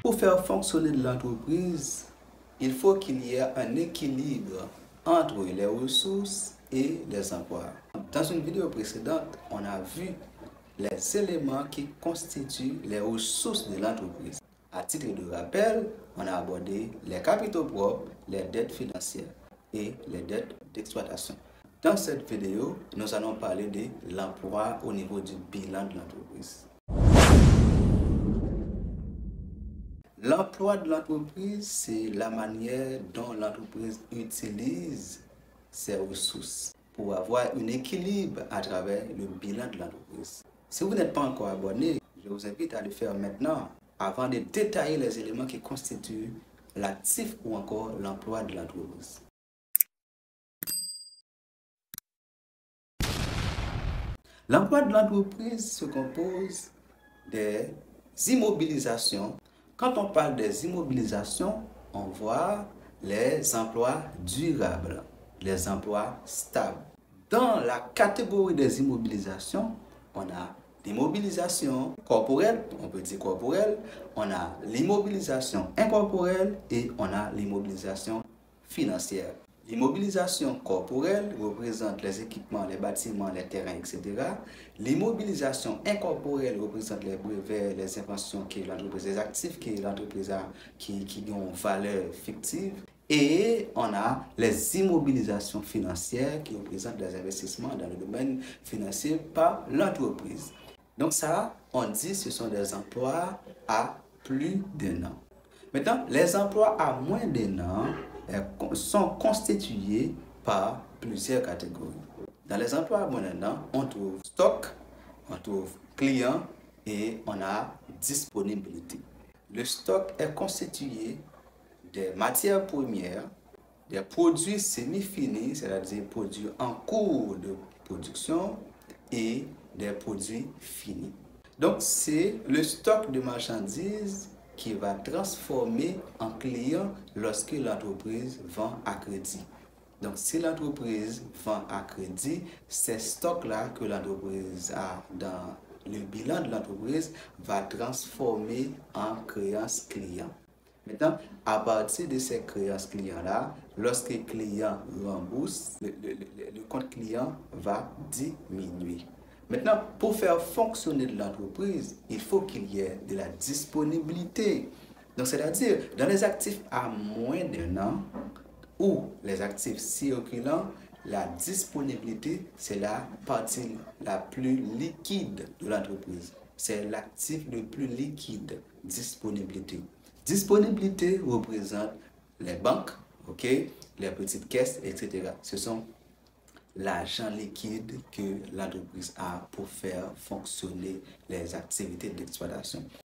Pour faire fonctionner l'entreprise, il faut qu'il y ait un équilibre entre les ressources et les emplois. Dans une vidéo précédente, on a vu les éléments qui constituent les ressources de l'entreprise. À titre de rappel, on a abordé les capitaux propres, les dettes financières et les dettes d'exploitation. Dans cette vidéo, nous allons parler de l'emploi au niveau du bilan de l'entreprise. L'emploi de l'entreprise, c'est la manière dont l'entreprise utilise ses ressources pour avoir un équilibre à travers le bilan de l'entreprise. Si vous n'êtes pas encore abonné, je vous invite à le faire maintenant avant de détailler les éléments qui constituent l'actif ou encore l'emploi de l'entreprise. L'emploi de l'entreprise se compose des immobilisations. Quand on parle des immobilisations, on voit les emplois durables, les emplois stables. Dans la catégorie des immobilisations, on a l'immobilisation corporelle, on peut dire corporelle, on a l'immobilisation incorporelle et on a l'immobilisation financière. L'immobilisation corporelle représente les équipements, les bâtiments, les terrains, etc. L'immobilisation incorporelle représente les brevets, les inventions que l'entreprise, les actifs que l'entreprise a qui ont valeur fictive. Et on a les immobilisations financières qui représentent les investissements dans le domaine financier par l'entreprise. Donc ça, on dit ce sont des emplois à plus d'un an. Maintenant, les emplois à moins d'un an sont constitués par plusieurs catégories. Dans les emplois à moins d'un an, on trouve stock, on trouve client et on a disponibilité. Le stock est constitué des matières premières, des produits semi-finis, c'est-à-dire produits en cours de production et des produits finis. Donc, c'est le stock de marchandises qui va transformer en client lorsque l'entreprise vend à crédit. Donc, si l'entreprise vend à crédit, ces stocks-là que l'entreprise a dans le bilan de l'entreprise va transformer en créance client. Maintenant, à partir de ces créances clients-là, lorsque le client rembourse, le compte client va diminuer. Maintenant, pour faire fonctionner l'entreprise, il faut qu'il y ait de la disponibilité. Donc, c'est-à-dire, dans les actifs à moins d'un an ou les actifs circulants, la disponibilité, c'est la partie la plus liquide de l'entreprise. C'est l'actif le plus liquide, disponibilité. Disponibilité représente les banques, les petites caisses, etc. Ce sont l'argent liquide que l'entreprise a pour faire fonctionner les activités d'exploitation.